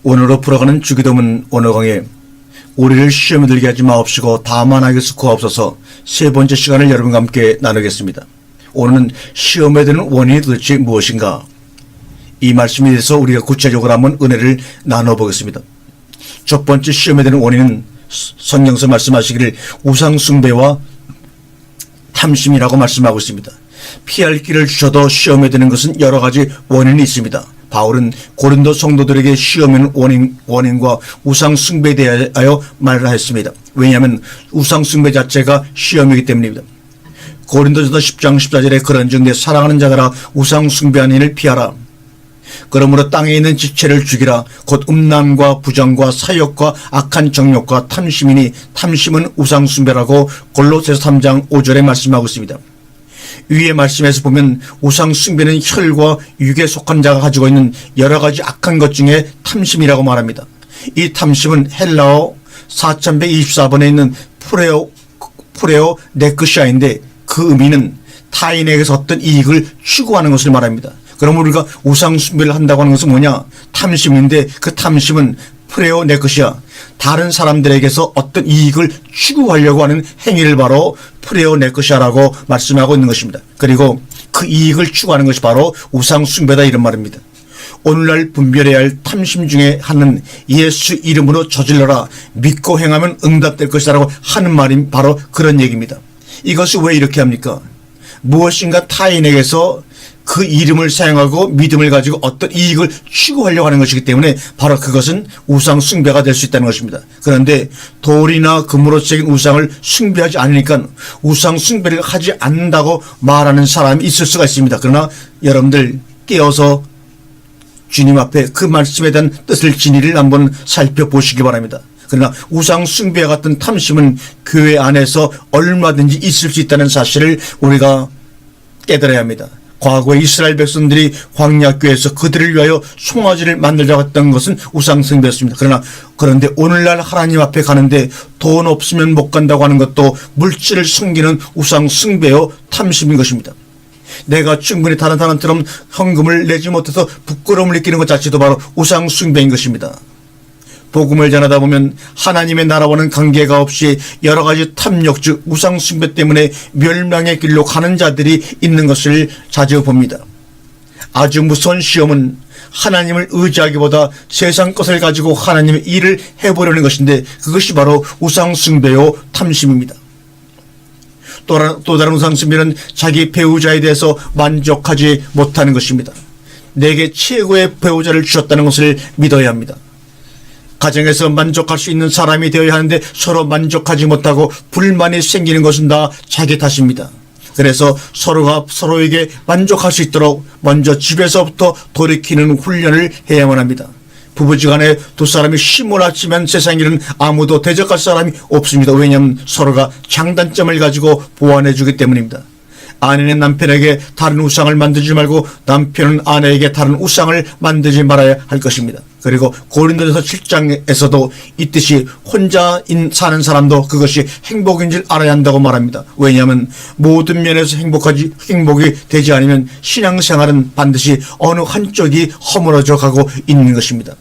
오늘로 풀어가는 주기도문 오늘 강의 우리를 시험에 들게 하지 마옵시고 다만 하겠소 구하옵소서 세 번째 시간을 여러분과 함께 나누겠습니다. 오늘은 시험에 드는 원인이 도대체 무엇인가? 이 말씀에 대해서 우리가 구체적으로 한번 은혜를 나눠보겠습니다. 첫 번째 시험에 드는 원인은 성경에서 말씀하시기를 우상숭배와 탐심이라고 말씀하고 있습니다. 피할 길을 주셔도 시험에 드는 것은 여러 가지 원인이 있습니다. 바울은 고린도 성도들에게 시험의 원인과 우상숭배에 대하여 말을 했습니다. 왜냐하면 우상숭배 자체가 시험이기 때문입니다. 고린도전서 10장 14절에 그런즉 내 사랑하는 자들아 우상숭배하는 일을 피하라. 그러므로 땅에 있는 지체를 죽이라. 곧 음란과 부정과 사욕과 악한 정욕과 탐심이니 탐심은 우상숭배라고 골로새서 3장 5절에 말씀하고 있습니다. 위의 말씀에서 보면 우상숭배는 혈과 육에 속한 자가 가지고 있는 여러 가지 악한 것 중에 탐심이라고 말합니다. 이 탐심은 헬라어 4124번에 있는 프레오 네크시아인데 그 의미는 타인에게서 어떤 이익을 추구하는 것을 말합니다. 그럼 우리가 우상숭배를 한다고 하는 것은 뭐냐? 탐심인데 그 탐심은 프레오 네크시아, 다른 사람들에게서 어떤 이익을 추구하려고 하는 행위를 바로 프레오 네크시아라고 말씀하고 있는 것입니다. 그리고 그 이익을 추구하는 것이 바로 우상숭배다 이런 말입니다. 오늘날 분별해야 할 탐심 중에 하나는 예수 이름으로 저질러라, 믿고 행하면 응답될 것이라고 하는 말이 바로 그런 얘기입니다. 이것이 왜 이렇게 합니까? 무엇인가 타인에게서 그 이름을 사용하고 믿음을 가지고 어떤 이익을 추구하려고 하는 것이기 때문에 바로 그것은 우상 숭배가 될 수 있다는 것입니다. 그런데 돌이나 금으로 새긴 우상을 숭배하지 않으니까 우상 숭배를 하지 않는다고 말하는 사람이 있을 수가 있습니다. 그러나 여러분들 깨어서 주님 앞에 그 말씀에 대한 뜻을 진리를 한번 살펴보시기 바랍니다. 그러나 우상 숭배와 같은 탐심은 교회 안에서 얼마든지 있을 수 있다는 사실을 우리가 깨달아야 합니다. 과거에 이스라엘 백성들이 광야교회에서 그들을 위하여 송아지를 만들자고 했던 것은 우상숭배였습니다. 그런데 오늘날 하나님 앞에 가는데 돈 없으면 못 간다고 하는 것도 물질을 숨기는 우상숭배요 탐심인 것입니다. 내가 충분히 다른 사람처럼 헌금을 내지 못해서 부끄러움을 느끼는 것 자체도 바로 우상숭배인 것입니다. 복음을 전하다 보면 하나님의 나라와는 관계가 없이 여러 가지 탐욕 즉 우상숭배 때문에 멸망의 길로 가는 자들이 있는 것을 자주 봅니다. 아주 무서운 시험은 하나님을 의지하기보다 세상 것을 가지고 하나님의 일을 해보려는 것인데 그것이 바로 우상숭배요 탐심입니다. 또 다른 우상숭배는 자기 배우자에 대해서 만족하지 못하는 것입니다. 내게 최고의 배우자를 주셨다는 것을 믿어야 합니다. 가정에서 만족할 수 있는 사람이 되어야 하는데 서로 만족하지 못하고 불만이 생기는 것은 다 자기 탓입니다. 그래서 서로가 서로에게 만족할 수 있도록 먼저 집에서부터 돌이키는 훈련을 해야만 합니다. 부부지간에 두 사람이 힘을 합치면 세상 일은 아무도 대적할 사람이 없습니다. 왜냐하면 서로가 장단점을 가지고 보완해 주기 때문입니다. 아내는 남편에게 다른 우상을 만들지 말고 남편은 아내에게 다른 우상을 만들지 말아야 할 것입니다. 그리고 고린도전서 7장에서도 있듯이 혼자 사는 사람도 그것이 행복인 줄 알아야 한다고 말합니다. 왜냐하면 모든 면에서 행복이 되지 않으면 신앙생활은 반드시 어느 한쪽이 허물어져 가고 있는 것입니다.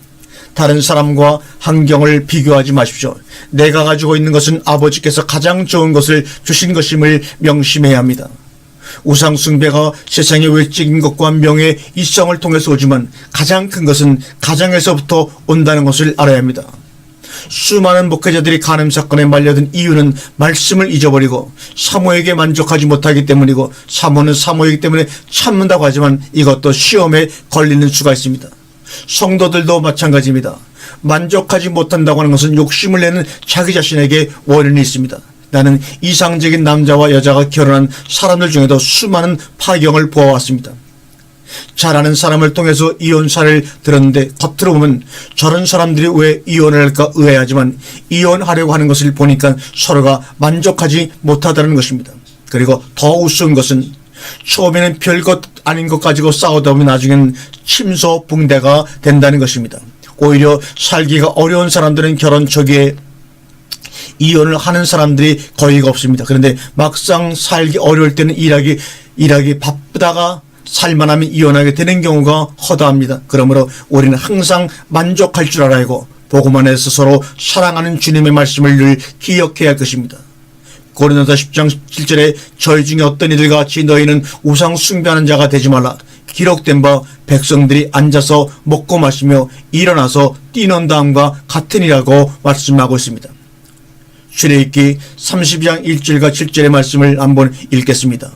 다른 사람과 환경을 비교하지 마십시오. 내가 가지고 있는 것은 아버지께서 가장 좋은 것을 주신 것임을 명심해야 합니다. 우상숭배가 세상의 외적인 것과 명예, 이성을 통해서 오지만 가장 큰 것은 가정에서부터 온다는 것을 알아야 합니다. 수많은 목회자들이 간음 사건에 말려든 이유는 말씀을 잊어버리고 사모에게 만족하지 못하기 때문이고 사모는 사모이기 때문에 참는다고 하지만 이것도 시험에 걸리는 수가 있습니다. 성도들도 마찬가지입니다. 만족하지 못한다고 하는 것은 욕심을 내는 자기 자신에게 원인이 있습니다. 나는 이상적인 남자와 여자가 결혼한 사람들 중에도 수많은 파경을 보아왔습니다. 잘 아는 사람을 통해서 이혼사를 들었는데 겉으로 보면 저런 사람들이 왜 이혼을 할까 의아하지만 이혼하려고 하는 것을 보니까 서로가 만족하지 못하다는 것입니다. 그리고 더 우스운 것은 처음에는 별것 아닌 것 가지고 싸우다 보면 나중에는 침소붕대가 된다는 것입니다. 오히려 살기가 어려운 사람들은 결혼 초기에 이혼을 하는 사람들이 거의가 없습니다. 그런데 막상 살기 어려울 때는 일하기 바쁘다가 살만하면 이혼하게 되는 경우가 허다합니다. 그러므로 우리는 항상 만족할 줄 알아야 하고 복음 안에서 서로 사랑하는 주님의 말씀을 늘 기억해야 할 것입니다. 고린도서 10장 7절에 저희 중에 어떤 이들 같이 너희는 우상 숭배하는 자가 되지 말라. 기록된 바 백성들이 앉아서 먹고 마시며 일어나서 뛰는 다음과 같으니라고 말씀하고 있습니다. 출애굽기 32장 1절과 7절의 말씀을 한번 읽겠습니다.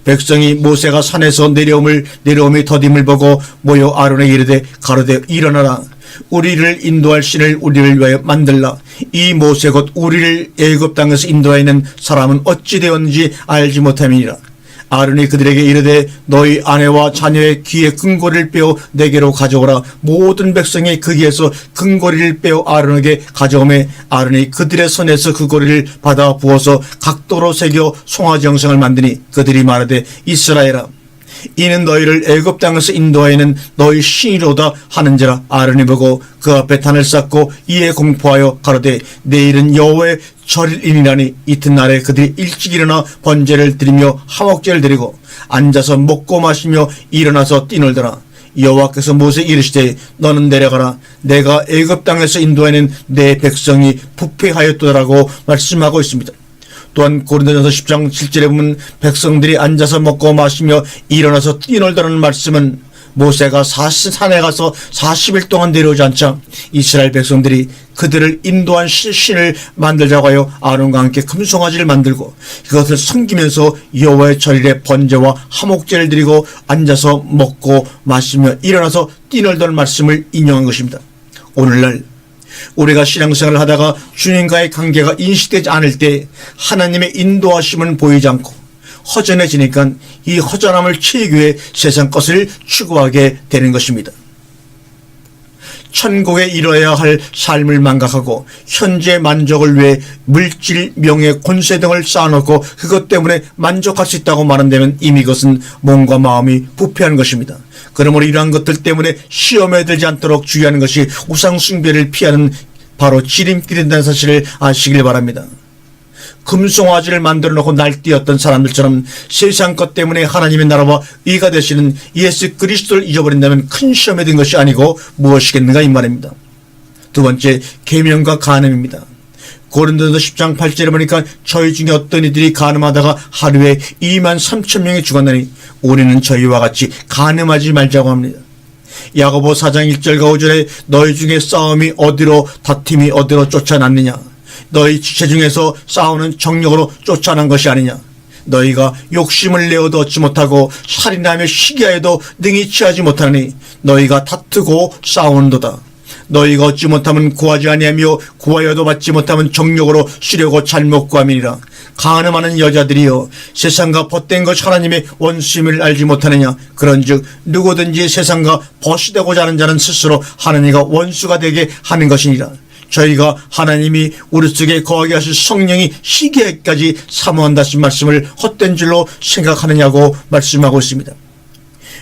백성이 모세가 산에서 내려옴이 더딤을 보고 모여 아론에게 이르되 가로되 일어나라. 우리를 인도할 신을 우리를 위하여 만들라. 이 모세 곧 우리를 애굽 땅에서 인도하는 사람은 어찌 되었는지 알지 못함이니라. 아론이 그들에게 이르되 너희 아내와 자녀의 귀에 금고리를 빼어 내게로 가져오라. 모든 백성이 그 귀에서 금고리를 빼어 아론에게 가져오매 아론이 그들의 손에서 그 고리를 받아 부어서 각도로 새겨 송아지 형상을 만드니 그들이 말하되 이스라엘아 이는 너희를 애굽 땅에서 인도하여는 너희 신이로다 하는지라. 아론이 보고 그 앞에 단을 쌓고 이에 공포하여 가로되 내일은 여호와의 절일이니라니. 이튿날에 그들이 일찍 일어나 번제를 드리며 화목제를 드리고 앉아서 먹고 마시며 일어나서 뛰놀더라. 여호와께서 모세에게 이르시되 너는 내려가라. 내가 애굽 땅에서 인도하여는 내 백성이 부패하였도다라고 말씀하고 있습니다. 또한 고린도전서 10장 7절에 보면 백성들이 앉아서 먹고 마시며 일어나서 뛰놀더라는 말씀은 모세가 산에 가서 40일 동안 내려오지 않자 이스라엘 백성들이 그들을 인도한 신을 만들자고 하여 아론과 함께 금송아지를 만들고 그것을 섬기면서 여호와의 절일에 번제와 화목제를 드리고 앉아서 먹고 마시며 일어나서 뛰놀던 말씀을 인용한 것입니다. 오늘날 우리가 신앙생활을 하다가 주님과의 관계가 인식되지 않을 때 하나님의 인도하심은 보이지 않고 허전해지니까 이 허전함을 채우기 위해 세상 것을 추구하게 되는 것입니다. 천국에 이뤄야 할 삶을 망각하고 현재 만족을 위해 물질, 명예, 권세 등을 쌓아놓고 그것 때문에 만족할 수 있다고 말한다면 이미 그것은 몸과 마음이 부패한 것입니다. 그러므로 이러한 것들 때문에 시험에 들지 않도록 주의하는 것이 우상 숭배를 피하는 바로 지름길이 된다는 사실을 아시길 바랍니다. 금송아지를 만들어 놓고 날뛰었던 사람들처럼 세상 것 때문에 하나님의 나라와 의가 되시는 예수 그리스도를 잊어버린다면 큰 시험에 든 것이 아니고 무엇이겠는가 이 말입니다. 두 번째, 계명과 간음입니다. 고린도전서 10장 8절에 보니까 저희 중에 어떤 이들이 간음하다가 하루에 23,000명이 죽었나니 우리는 저희와 같이 간음하지 말자고 합니다. 야고보 4장 1절과 5절에 너희 중에 싸움이 어디로 다툼이 어디로 쫓아났느냐. 너희 지체 중에서 싸우는 정력으로 쫓아난 것이 아니냐. 너희가 욕심을 내어도 얻지 못하고 살인하며 시기하여도 능히 취하지 못하니 너희가 다투고 싸우는도다. 너희가 얻지 못하면 구하지 아니하며 구하여도 받지 못하면 정력으로 쉬려고 잘못 구함이니라. 간음하는 여자들이여 세상과 벗된 것 하나님의 원수임을 알지 못하느냐. 그런즉 누구든지 세상과 벗이 되고자 하는 자는 스스로 하나님과 원수가 되게 하는 것이니라. 저희가 하나님이 우리 속에 거하게 하실 성령이 시기에까지 사모한다신 말씀을 헛된 줄로 생각하느냐고 말씀하고 있습니다.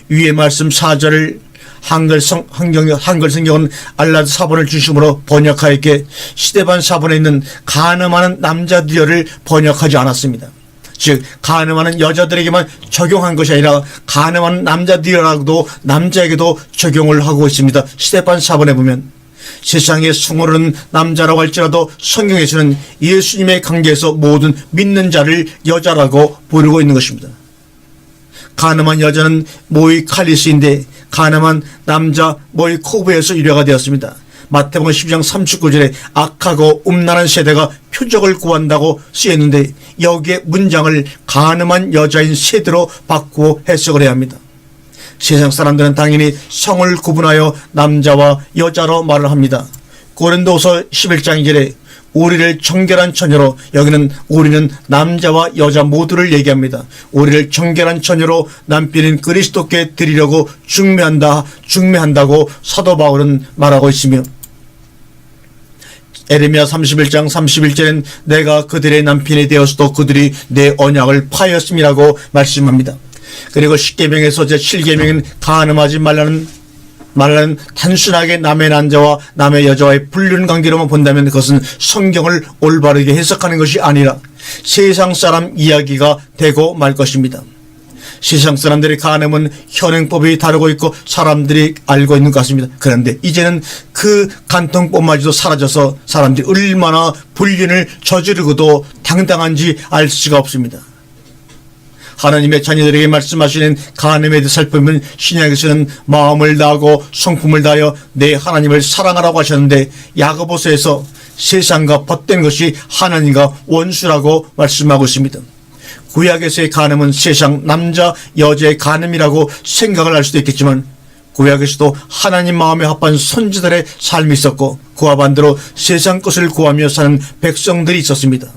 위의 말씀 4절을 한글 성경은 알라드 사본을 중심으로 번역하였기에 시대반 사본에 있는 간음하는 남자들을 번역하지 않았습니다. 즉 간음하는 여자들에게만 적용한 것이 아니라 간음하는 남자들이라고도 남자에게도 적용을 하고 있습니다. 시대반 사본에 보면 세상에 수모르는 남자라고 할지라도 성경에서는 예수님의 관계에서 모든 믿는 자를 여자라고 부르고 있는 것입니다. 간음한 여자는 모이 칼리스인데 간음한 남자 모이 코브에서 유래가 되었습니다. 마태복음 12장 39절에 악하고 음란한 세대가 표적을 구한다고 쓰였는데 여기에 문장을 간음한 여자인 세대로 바꾸어 해석을 해야 합니다. 세상 사람들은 당연히 성을 구분하여 남자와 여자로 말을 합니다. 고린도서 11장 2절에 우리를 정결한 처녀로, 여기는 우리는 남자와 여자 모두를 얘기합니다. 우리를 정결한 처녀로 남편인 그리스도께 드리려고 중매한다고 사도 바울은 말하고 있으며 에레미야 31장 31절엔 내가 그들의 남편이 되었어도 그들이 내 언약을 파였음이라고 말씀합니다. 그리고 십계명에서 제7계명은 간음하지 말라는 단순하게 남의 남자와 남의 여자와의 불륜 관계로만 본다면 그것은 성경을 올바르게 해석하는 것이 아니라 세상 사람 이야기가 되고 말 것입니다. 세상 사람들의 간음은 현행법이 다루고 있고 사람들이 알고 있는 것 같습니다. 그런데 이제는 그 간통법마저도 사라져서 사람들이 얼마나 불륜을 저지르고도 당당한지 알 수가 없습니다. 하나님의 자녀들에게 말씀하시는 간음에 대해 살펴보면 신약에서는 마음을 다하고 성품을 다하여 내 하나님을 사랑하라고 하셨는데 야고보서에서 세상과 벗된 것이 하나님과 원수라고 말씀하고 있습니다. 구약에서의 간음은 세상 남자 여자의 간음이라고 생각을 할 수도 있겠지만 구약에서도 하나님 마음에 합한 선지자들의 삶이 있었고 그와 반대로 세상 것을 구하며 사는 백성들이 있었습니다.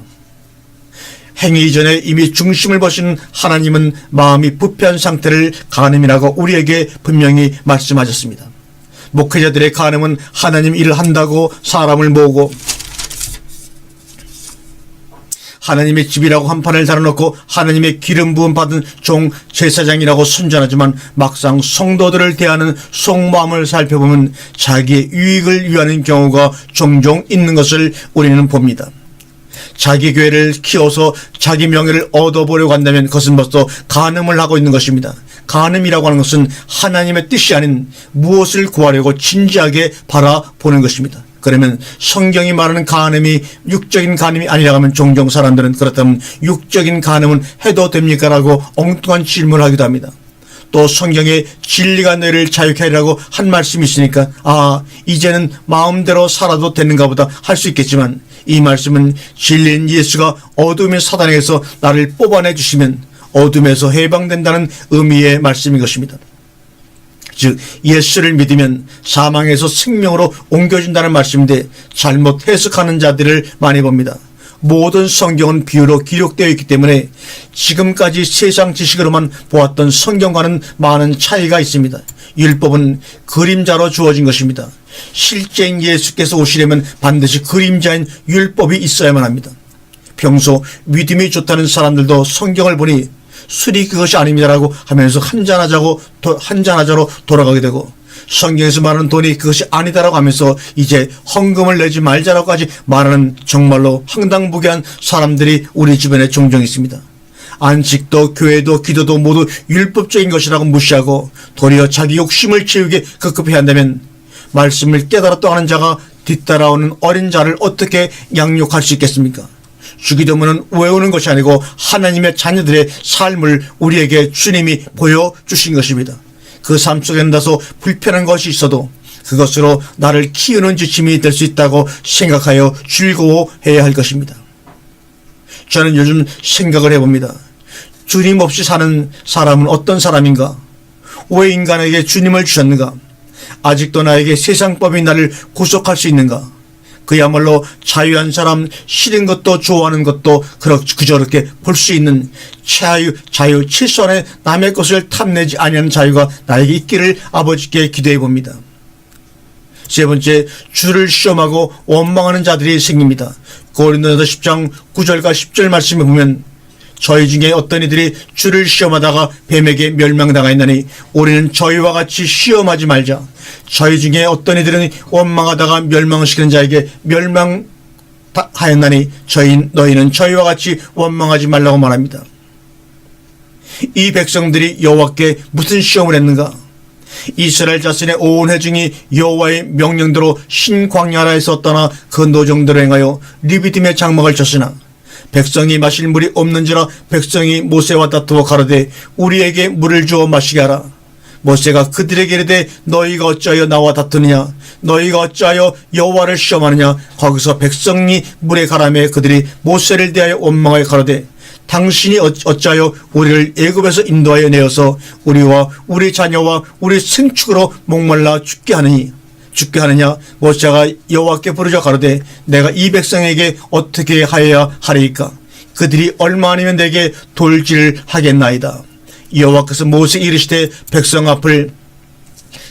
행위 이전에 이미 중심을 보시는 하나님은 마음이 부패한 상태를 간음이라고 우리에게 분명히 말씀하셨습니다. 목회자들의 간음은 하나님 일을 한다고 사람을 모으고 하나님의 집이라고 한판을 달아놓고 하나님의 기름 부음 받은 종 제사장이라고 선전하지만 막상 성도들을 대하는 속마음을 살펴보면 자기의 유익을 위하는 경우가 종종 있는 것을 우리는 봅니다. 자기 교회를 키워서 자기 명예를 얻어보려고 한다면 그것은 벌써 간음을 하고 있는 것입니다. 간음이라고 하는 것은 하나님의 뜻이 아닌 무엇을 구하려고 진지하게 바라보는 것입니다. 그러면 성경이 말하는 간음이 육적인 간음이 아니라고 하면 종종 사람들은 그렇다면 육적인 간음은 해도 됩니까? 라고 엉뚱한 질문을 하기도 합니다. 또 성경에 진리가 너희를 자유케 하리라고 한 말씀이 있으니까 이제는 마음대로 살아도 되는가 보다 할 수 있겠지만 이 말씀은 진리인 예수가 어둠의 사단에게서 나를 뽑아내 주시면 어둠에서 해방된다는 의미의 말씀인 것입니다. 즉 예수를 믿으면 사망에서 생명으로 옮겨진다는 말씀인데 잘못 해석하는 자들을 많이 봅니다. 모든 성경은 비유로 기록되어 있기 때문에 지금까지 세상 지식으로만 보았던 성경과는 많은 차이가 있습니다. 율법은 그림자로 주어진 것입니다. 실제인 예수께서 오시려면 반드시 그림자인 율법이 있어야만 합니다. 평소 믿음이 좋다는 사람들도 성경을 보니 술이 그것이 아닙니다라고 하면서 한잔하자로 돌아가게 되고 성경에서 말하는 돈이 그것이 아니다라고 하면서 이제 헌금을 내지 말자라고까지 말하는 정말로 황당무계한 사람들이 우리 주변에 종종 있습니다. 안식도 교회도 기도도 모두 율법적인 것이라고 무시하고 도리어 자기 욕심을 채우게 급급해 한다면 말씀을 깨달았다고 하는 자가 뒤따라오는 어린 자를 어떻게 양육할 수 있겠습니까? 주기도문은 외우는 것이 아니고 하나님의 자녀들의 삶을 우리에게 주님이 보여주신 것입니다. 그 삶 속에는 다소 불편한 것이 있어도 그것으로 나를 키우는 지침이 될 수 있다고 생각하여 즐거워해야 할 것입니다. 저는 요즘 생각을 해봅니다. 주님 없이 사는 사람은 어떤 사람인가? 왜 인간에게 주님을 주셨는가? 아직도 나에게 세상법이 나를 구속할 수 있는가? 그야말로 자유한 사람, 싫은 것도 좋아하는 것도 그저 그렇게 볼 수 있는 자유 칠선에 남의 것을 탐내지 아니하는 자유가 나에게 있기를 아버지께 기도해 봅니다. 세 번째, 주를 시험하고 원망하는 자들이 생깁니다. 고린도전서 10장 9절과 10절 말씀에 보면 저희 중에 어떤 이들이 주를 시험하다가 뱀에게 멸망당하였나니 우리는 저희와 같이 시험하지 말자. 저희 중에 어떤 이들은 원망하다가 멸망시키는 자에게 멸망하였나니 너희는 저희와 같이 원망하지 말라고 말합니다. 이 백성들이 여호와께 무슨 시험을 했는가? 이스라엘 자신의 온 회중이 여호와의 명령대로 신광야라에서 떠나 그 노정대로 행하여 리비딤의 장막을 쳤으나 백성이 마실 물이 없는지라 백성이 모세와 다투어 가로되 우리에게 물을 주어 마시게 하라. 모세가 그들에게 이르되 너희가 어찌하여 나와 다투느냐? 너희가 어찌하여 여호와를 시험하느냐? 거기서 백성이 물에 가라매 그들이 모세를 대하여 원망하여 가로되 당신이 어찌하여 우리를 애굽에서 인도하여 내어서 우리와 우리 자녀와 우리 생축으로 목말라 죽게 하느냐? 모세가 여호와께 부르짖어 가로되 내가 이 백성에게 어떻게 하여야 하리이까? 그들이 얼마 아니면 내게 돌질을 하겠나이다. 여호와께서 모세에게 이르시되 백성 앞을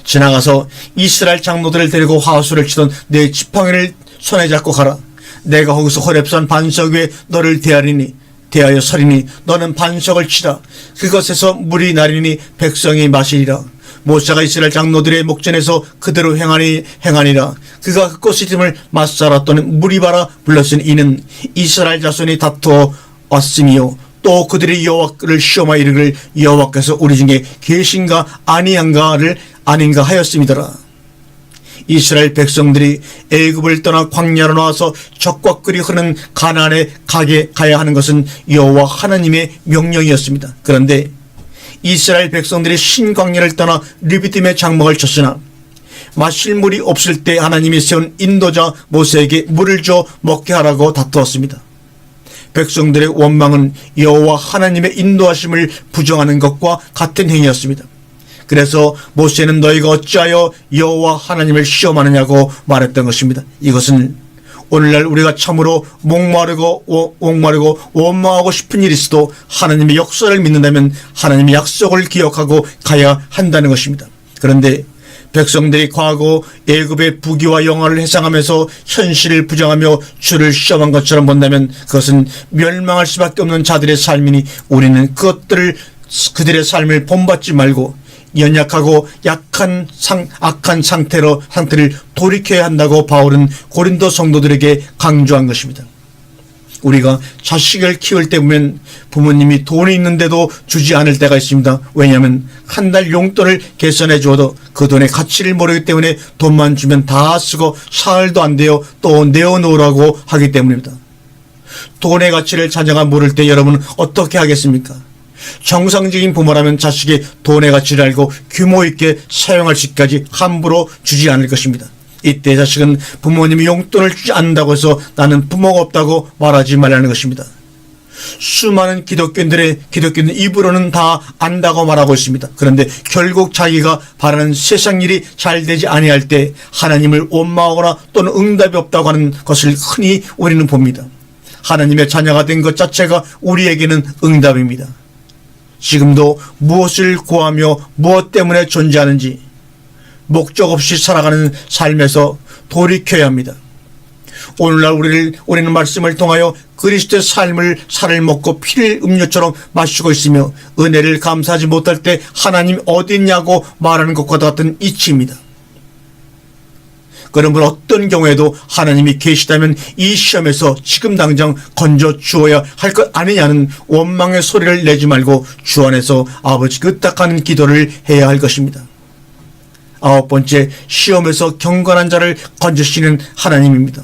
지나가서 이스라엘 장로들을 데리고 화수를 치던 내 지팡이를 손에 잡고 가라. 내가 거기서 호렙산 반석 위에 너를 대하여 서리니 너는 반석을 치라. 그것에서 물이 나리니 백성이 마시리라. 모세가 이스라엘 장로들의 목전에서 그대로 행하니라. 그가 그곳의 이름을 마사라 또는 무리바라 불렀으니 이는 이스라엘 자손이 다투어 왔음이요 또 그들이 여호와를 시험하여 이르기를 여호와께서 우리 중에 계신가 아니한가를 아닌가 하였음이더라. 이스라엘 백성들이 애굽을 떠나 광야로 나와서 적과 꿀이 흐르는 가나안에 가야 하는 것은 여호와 하나님의 명령이었습니다. 그런데 이스라엘 백성들이 신광야를 떠나 르비딤의 장막을 쳤으나 마실 물이 없을 때 하나님이 세운 인도자 모세에게 물을 줘 먹게 하라고 다투었습니다. 백성들의 원망은 여호와 하나님의 인도하심을 부정하는 것과 같은 행위였습니다. 그래서 모세는 너희가 어찌하여 여호와 하나님을 시험하느냐고 말했던 것입니다. 이것은 오늘날 우리가 참으로 목마르고 원망하고 싶은 일이 있어도 하나님의 역사를 믿는다면 하나님의 약속을 기억하고 가야 한다는 것입니다. 그런데 백성들이 과거 애굽의 부귀와 영화를 회상하면서 현실을 부정하며 주를 시험한 것처럼 본다면 그것은 멸망할 수밖에 없는 자들의 삶이니 우리는 그들의 삶을 본받지 말고 연약하고 악한 상태를 돌이켜야 한다고 바울은 고린도 성도들에게 강조한 것입니다. 우리가 자식을 키울 때 보면 부모님이 돈이 있는데도 주지 않을 때가 있습니다. 왜냐하면 한 달 용돈을 계산해 주어도 그 돈의 가치를 모르기 때문에 돈만 주면 다 쓰고 사흘도 안 돼요. 또 내어놓으라고 하기 때문입니다. 돈의 가치를 자녀가 모를 때 여러분은 어떻게 하겠습니까? 정상적인 부모라면 자식이 돈의 가치를 알고 규모 있게 사용할 수 있기까지 함부로 주지 않을 것입니다. 이때 자식은 부모님이 용돈을 주지 않는다고 해서 나는 부모가 없다고 말하지 말라는 것입니다. 수많은 기독교인들 입으로는 다 안다고 말하고 있습니다. 그런데 결국 자기가 바라는 세상 일이 잘 되지 아니할 때 하나님을 원망하거나 또는 응답이 없다고 하는 것을 흔히 우리는 봅니다. 하나님의 자녀가 된 것 자체가 우리에게는 응답입니다. 지금도 무엇을 구하며 무엇 때문에 존재하는지 목적 없이 살아가는 삶에서 돌이켜야 합니다. 오늘날 우리는 말씀을 통하여 그리스도의 살을 먹고 피를 음료처럼 마시고 있으며 은혜를 감사하지 못할 때 하나님 어디 있냐고 말하는 것과 같은 이치입니다. 그러므로 어떤 경우에도 하나님이 계시다면 이 시험에서 지금 당장 건져 주어야 할 것 아니냐는 원망의 소리를 내지 말고 주 안에서 아버지 끄떡하는 기도를 해야 할 것입니다. 9번째, 시험에서 경건한 자를 건지시는 하나님입니다.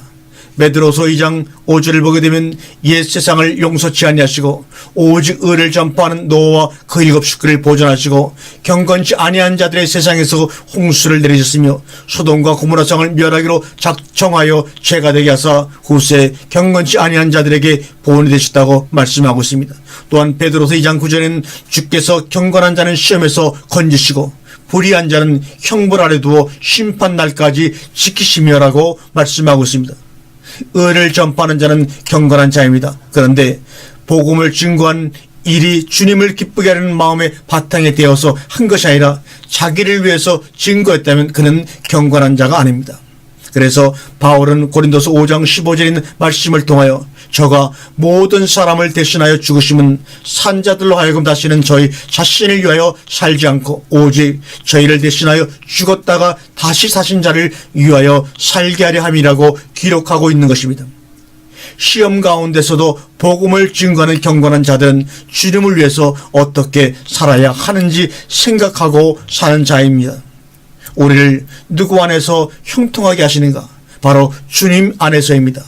베드로서 2장 5절을 보게 되면 옛 세상을 용서치 아니하시고 오직 의를 전파하는 노아와 그 7 식구를 보존하시고 경건치 아니한 자들의 세상에서 홍수를 내리셨으며 소돔과 고모라 성을 멸하기로 작정하여 죄가 되게 하사 후세 경건치 아니한 자들에게 보온이 되셨다고 말씀하고 있습니다. 또한 베드로서 2장 9절에는 주께서 경건한 자는 시험에서 건지시고 불의한 자는 형벌 아래 두어 심판 날까지 지키시며라고 말씀하고 있습니다. 의를 전파하는 자는 경건한 자입니다. 그런데 복음을 증거한 일이 주님을 기쁘게 하는 마음의 바탕에 되어서 한 것이 아니라 자기를 위해서 증거했다면 그는 경건한 자가 아닙니다. 그래서 바울은 고린도서 5장 15절에 있는 말씀을 통하여 저가 모든 사람을 대신하여 죽으심은 산자들로 하여금 다시는 저희 자신을 위하여 살지 않고 오직 저희를 대신하여 죽었다가 다시 사신 자를 위하여 살게 하려 함이라고 기록하고 있는 것입니다. 시험 가운데서도 복음을 증거하는 경건한 자들은 주님을 위해서 어떻게 살아야 하는지 생각하고 사는 자입니다. 우리를 누구 안에서 형통하게 하시는가? 바로 주님 안에서입니다.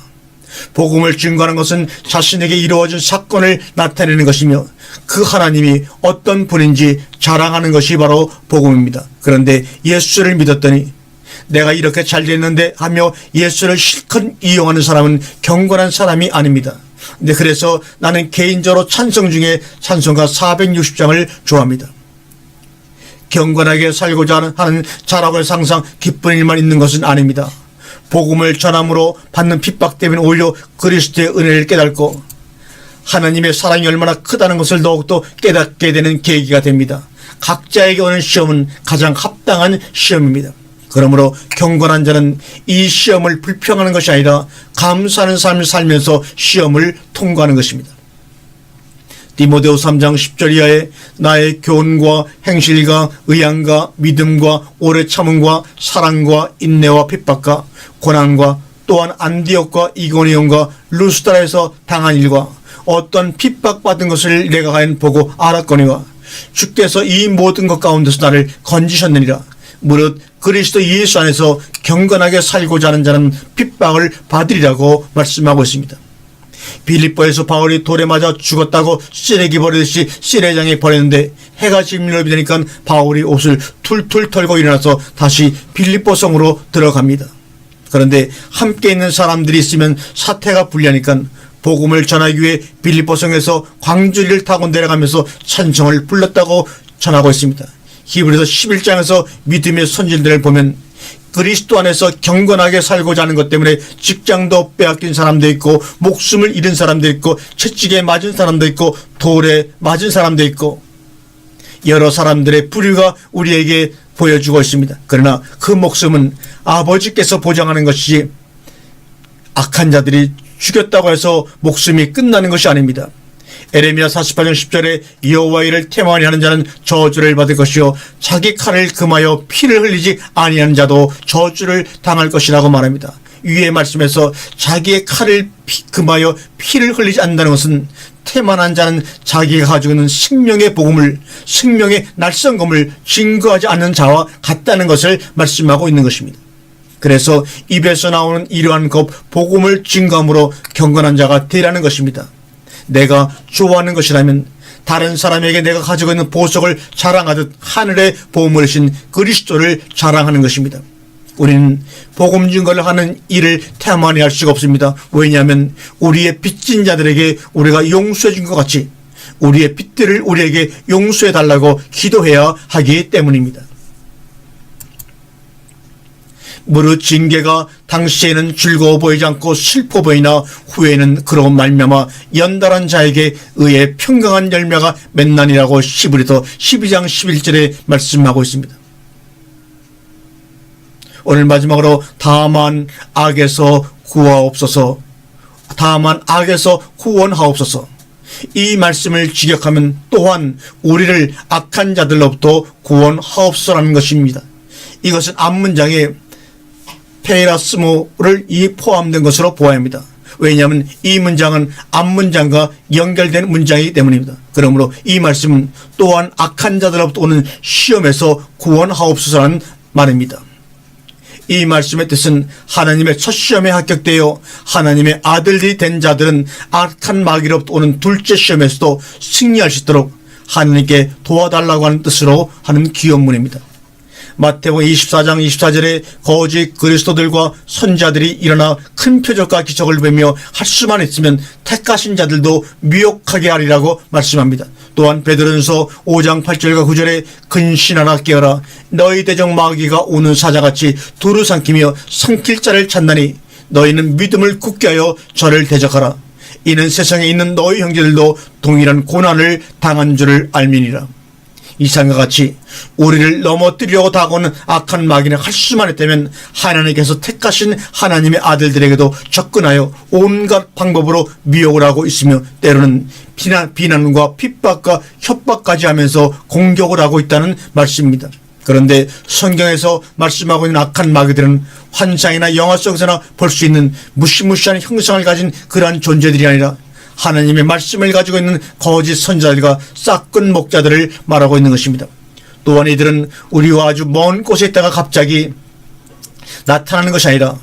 복음을 증거하는 것은 자신에게 이루어진 사건을 나타내는 것이며 그 하나님이 어떤 분인지 자랑하는 것이 바로 복음입니다. 그런데 예수를 믿었더니 내가 이렇게 잘 됐는데 하며 예수를 실컷 이용하는 사람은 경건한 사람이 아닙니다. 근데 그래서 나는 개인적으로 찬송 중에 찬송가 460장을 좋아합니다. 경건하게 살고자 하는 자락을 상상 기쁜 일만 있는 것은 아닙니다. 복음을 전함으로 받는 핍박 때문에 오히려 그리스도의 은혜를 깨닫고 하나님의 사랑이 얼마나 크다는 것을 더욱더 깨닫게 되는 계기가 됩니다. 각자에게 오는 시험은 가장 합당한 시험입니다. 그러므로 경건한 자는 이 시험을 불평하는 것이 아니라 감사하는 삶을 살면서 시험을 통과하는 것입니다. 디모데후서 3장 10절 이하에 나의 교훈과 행실과 의향과 믿음과 오래 참음과 사랑과 인내와 핍박과 고난과 또한 안디옥과 이고니온과 루스드라에서 당한 일과 어떤 핍박받은 것을 내가 과연 보고 알았거니와 주께서 이 모든 것 가운데서 나를 건지셨느니라. 무릇 그리스도 예수 안에서 경건하게 살고자 하는 자는 핍박을 받으리라고 말씀하고 있습니다. 빌립보에서 바울이 돌에 맞아 죽었다고 쓰레기 버리듯이 쓰레장에 버렸는데 해가 진미를 되니까 바울이 옷을 툴툴 털고 일어나서 다시 빌립보 성으로 들어갑니다. 그런데 함께 있는 사람들이 있으면 사태가 불리하니까 복음을 전하기 위해 빌립보 성에서 광주리를 타고 내려가면서 찬송을 불렀다고 전하고 있습니다. 히브리서 11장에서 믿음의 선진들을 보면 그리스도 안에서 경건하게 살고자 하는 것 때문에 직장도 빼앗긴 사람도 있고 목숨을 잃은 사람도 있고 채찍에 맞은 사람도 있고 돌에 맞은 사람도 있고 여러 사람들의 부류가 우리에게 보여주고 있습니다. 그러나 그 목숨은 아버지께서 보장하는 것이지 악한 자들이 죽였다고 해서 목숨이 끝나는 것이 아닙니다. 에레미야 48장 10절에 여호와의 일을 태만히 하는 자는 저주를 받을 것이요 자기 칼을 금하여 피를 흘리지 아니하는 자도 저주를 당할 것이라고 말합니다. 위의 말씀에서 자기의 칼을 금하여 피를 흘리지 않는다는 것은 태만한 자는 자기가 가지고 있는 생명의 복음을, 생명의 날성검을 증거하지 않는 자와 같다는 것을 말씀하고 있는 것입니다. 그래서 입에서 나오는 이러한 것 복음을 증거함으로 경건한 자가 되라는 것입니다. 내가 좋아하는 것이라면 다른 사람에게 내가 가지고 있는 보석을 자랑하듯 하늘의 보물이신 그리스도를 자랑하는 것입니다. 우리는 복음 증거를 하는 일을 태만히 할 수가 없습니다. 왜냐하면 우리의 빚진 자들에게 우리가 용서해 준 것 같이 우리의 빚들을 우리에게 용서해 달라고 기도해야 하기 때문입니다. 무릇 징계가 당시에는 즐거워 보이지 않고 슬퍼 보이나 후에는 그로 말미암아 연달한 자에게 의해 평강한 열매가 맺나니라고 히브리서 12장 11절에 말씀하고 있습니다. 오늘 마지막으로 다만 악에서 구하옵소서, 다만 악에서 구원하옵소서. 이 말씀을 직역하면 또한 우리를 악한 자들로부터 구원하옵소서라는 것입니다. 이것은 앞문장에 페이라스모를 이 포함된 것으로 보아야 합니다. 왜냐하면 이 문장은 앞문장과 연결된 문장이기 때문입니다. 그러므로 이 말씀은 또한 악한 자들로부터 오는 시험에서 구원하옵소서라는 말입니다. 이 말씀의 뜻은 하나님의 첫 시험에 합격되어 하나님의 아들들이 된 자들은 악한 마귀로부터 오는 둘째 시험에서도 승리할 수 있도록 하나님께 도와달라고 하는 뜻으로 하는 기원문입니다. 마태복음 24장 24절에 거짓 그리스도들과 선자들이 일어나 큰 표적과 기적을 보이며 할 수만 있으면 택하신 자들도 미혹하게 하리라고 말씀합니다. 또한 베드로전서 5장 8절과 9절에 근신하나 깨어라 너희 대적 마귀가 오는 사자같이 두루 삼키며 삼킬 자를 찾나니 너희는 믿음을 굳게 하여 저를 대적하라. 이는 세상에 있는 너희 형제들도 동일한 고난을 당한 줄을 알미니라. 이상과 같이 우리를 넘어뜨리려고 다가오는 악한 마귀는 할 수만 있다면 하나님께서 택하신 하나님의 아들들에게도 접근하여 온갖 방법으로 미혹을 하고 있으며 때로는 비난과 핍박과 협박까지 하면서 공격을 하고 있다는 말씀입니다. 그런데 성경에서 말씀하고 있는 악한 마귀들은 환상이나 영화 속에서나 볼 수 있는 무시무시한 형상을 가진 그러한 존재들이 아니라 하나님의 말씀을 가지고 있는 거짓 선자들과 싹근 목자들을 말하고 있는 것입니다. 또한 이들은 우리와 아주 먼 곳에 있다가 갑자기 나타나는 것이 아니라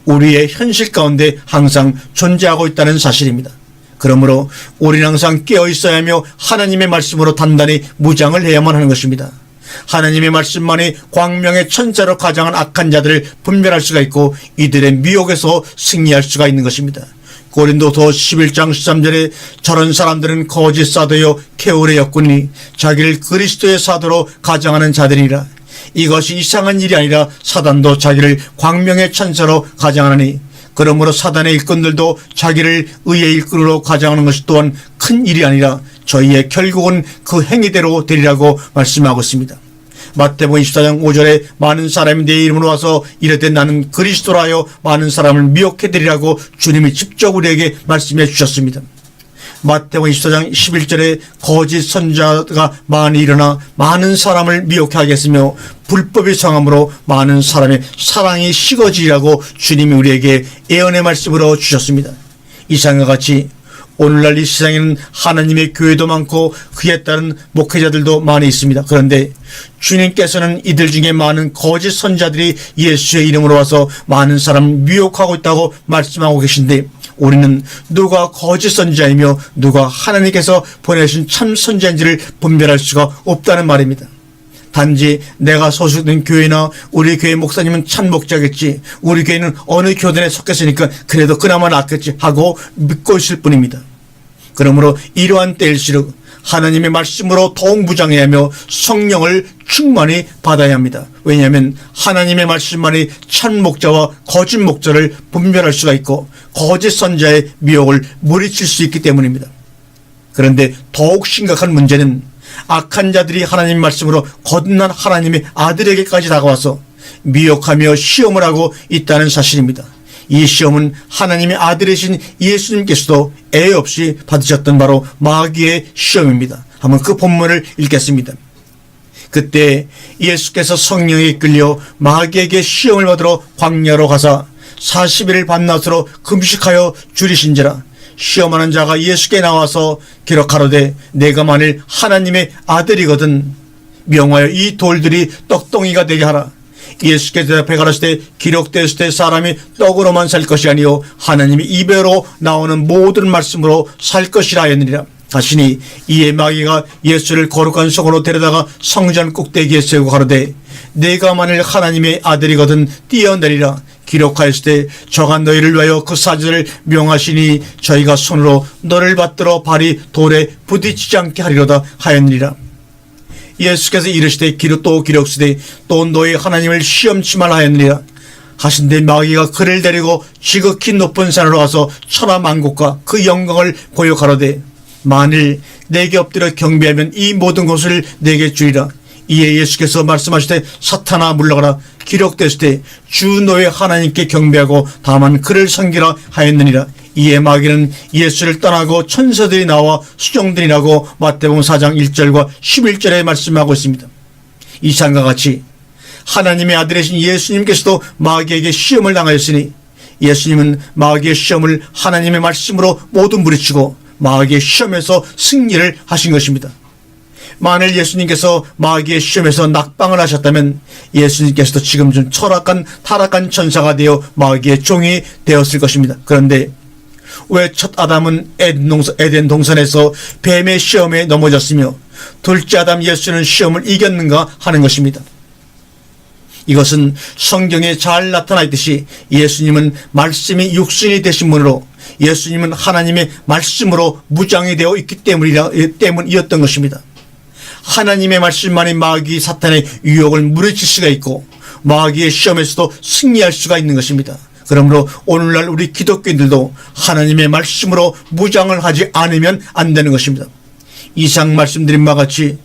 우리의 현실 가운데 항상 존재하고 있다는 사실입니다. 그러므로 우리는 항상 깨어 있어야 하며 하나님의 말씀으로 단단히 무장을 해야만 하는 것입니다. 하나님의 말씀만이 광명의 천사로 가장한 악한 자들을 분별할 수가 있고 이들의 미혹에서 승리할 수가 있는 것입니다. 고린도서 11장 13절에 저런 사람들은 거짓 사도요 게으르 였구니 자기를 그리스도의 사도로 가장하는 자들이라. 이것이 이상한 일이 아니라 사단도 자기를 광명의 천사로 가장하니 그러므로 사단의 일꾼들도 자기를 의의 일꾼으로 가장하는 것이 또한 큰 일이 아니라 저희의 결국은 그 행위대로 되리라고 말씀하고 있습니다. 마태복음 24장 5절에 많은 사람이 내 이름으로 와서 이르되 나는 그리스도라 하여 많은 사람을 미혹해드리라고 주님이 직접 우리에게 말씀해 주셨습니다. 마태복음 24장 11절에 거짓 선자가 많이 일어나 많은 사람을 미혹하게 하겠으며 불법이 성함으로 많은 사람의 사랑이 식어지리라고 주님이 우리에게 예언의 말씀으로 주셨습니다. 이상과 같이 오늘날 이 세상에는 하나님의 교회도 많고 그에 따른 목회자들도 많이 있습니다. 그런데 주님께서는 이들 중에 많은 거짓 선자들이 예수의 이름으로 와서 많은 사람을 미혹하고 있다고 말씀하고 계신데, 우리는 누가 거짓 선자이며 누가 하나님께서 보내신 참 선자인지를 분별할 수가 없다는 말입니다. 단지 내가 소속된 교회나 우리 교회 목사님은 참 목자겠지, 우리 교회는 어느 교단에 속했으니까 그래도 그나마 낫겠지 하고 믿고 있을 뿐입니다. 그러므로 이러한 때일수록 하나님의 말씀으로 더욱 무장해야 하며 성령을 충만히 받아야 합니다. 왜냐하면 하나님의 말씀만이 참 목자와 거짓 목자를 분별할 수가 있고 거짓 선자의 미혹을 물리칠 수 있기 때문입니다. 그런데 더욱 심각한 문제는 악한 자들이 하나님의 말씀으로 거듭난 하나님의 아들에게까지 다가와서 미혹하며 시험을 하고 있다는 사실입니다. 이 시험은 하나님의 아들이신 예수님께서도 애 없이 받으셨던 바로 마귀의 시험입니다. 한번 그 본문을 읽겠습니다. 그때 예수께서 성령에 이끌려 마귀에게 시험을 받으러 광야로 가사 40일을 밤낮으로 금식하여 줄이신지라. 시험하는 자가 예수께 나와서 기록하로되 내가 만일 하나님의 아들이거든 명하여 이 돌들이 떡덩이가 되게 하라. 예수께 대답해 가라사대 기록되었을 때 사람이 떡으로만 살 것이 아니요 하나님의 입에로 나오는 모든 말씀으로 살 것이라 하였느니라 하시니, 이에 마귀가 예수를 거룩한 성으로 데려다가 성전 꼭대기에 세우고 가로되 내가 만일 하나님의 아들이거든 뛰어내리라. 기록하였을 때 저가 너희를 위하여 그 사자를 명하시니 저희가 손으로 너를 받들어 발이 돌에 부딪히지 않게 하리로다 하였느니라. 예수께서 이르시되 또 기록쓰되 또 너희 하나님을 시험치 말라 하였느니라 하신데, 마귀가 그를 데리고 지극히 높은 산으로 가서 천하 만국과 그 영광을 보여 가로되 만일 내게 엎드려 경배하면 이 모든 것을 내게 주리라. 이에 예수께서 말씀하시되 사탄아 물러가라. 기록됐을 때 주 너의 하나님께 경배하고 다만 그를 섬기라 하였느니라. 이에 마귀는 예수를 떠나고 천사들이 나와 수종들이라고 마태복음 4장 1절과 11절에 말씀하고 있습니다. 이상과 같이 하나님의 아들이신 예수님께서도 마귀에게 시험을 당하였으니 예수님은 마귀의 시험을 하나님의 말씀으로 모두 물리치고 마귀의 시험에서 승리를 하신 것입니다. 만일 예수님께서 마귀의 시험에서 낙방을 하셨다면 예수님께서도 지금 좀 타락한 천사가 되어 마귀의 종이 되었을 것입니다. 그런데 왜 첫 아담은 에덴 동산에서 뱀의 시험에 넘어졌으며 둘째 아담 예수는 시험을 이겼는가 하는 것입니다. 이것은 성경에 잘 나타나 있듯이 예수님은 말씀이 육신이 되신 분으로 예수님은 하나님의 말씀으로 무장이 되어 있기 때문이었던 것입니다. 하나님의 말씀만이 마귀 사탄의 유혹을 물리칠 수가 있고 마귀의 시험에서도 승리할 수가 있는 것입니다. 그러므로 오늘날 우리 기독교인들도 하나님의 말씀으로 무장을 하지 않으면 안 되는 것입니다. 이상 말씀드린 바와 같이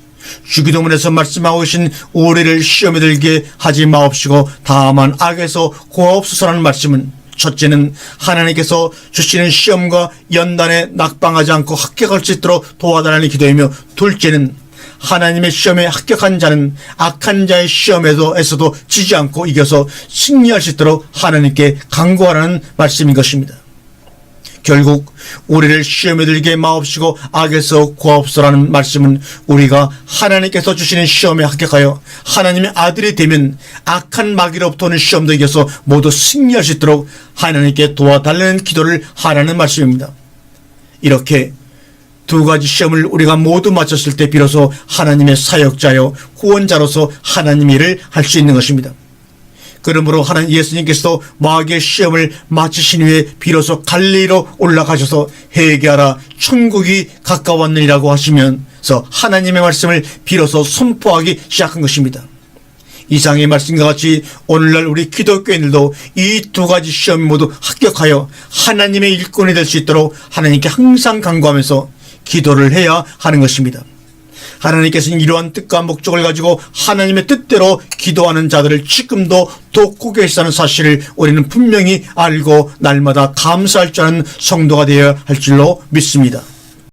주기도문에서 말씀하고 계신 우리를 시험에 들게 하지 마옵시고 다만 악에서 구하옵소서라는 말씀은, 첫째는 하나님께서 주시는 시험과 연단에 낙방하지 않고 합격할 수 있도록 도와달라는 기도이며, 둘째는 하나님의 시험에 합격한 자는 악한 자의 시험에서도 지지 않고 이겨서 승리할 수 있도록 하나님께 간구하라는 말씀인 것입니다. 결국 우리를 시험에 들게 마옵시고 악에서 구하옵소서라는 말씀은 우리가 하나님께서 주시는 시험에 합격하여 하나님의 아들이 되면 악한 마귀로부터 오는 시험도 이겨서 모두 승리할 수 있도록 하나님께 도와달라는 기도를 하라는 말씀입니다. 이렇게 두 가지 시험을 우리가 모두 마쳤을 때 비로소 하나님의 사역자여 구원자로서 하나님의 일을 할 수 있는 것입니다. 그러므로 하나님 예수님께서도 마귀의 시험을 마치신 후에 비로소 갈릴리로 올라가셔서 회개하라 천국이 가까웠느니라고 하시면서 하나님의 말씀을 비로소 선포하기 시작한 것입니다. 이상의 말씀과 같이 오늘날 우리 기독교인들도 이 두 가지 시험 모두 합격하여 하나님의 일꾼이 될 수 있도록 하나님께 항상 간구하면서 기도를 해야 하는 것입니다. 하나님께서는 이러한 뜻과 목적을 가지고 하나님의 뜻대로 기도하는 자들을 지금도 돕고 계시다는 사실을 우리는 분명히 알고 날마다 감사할 줄 아는 성도가 되어야 할 줄로 믿습니다.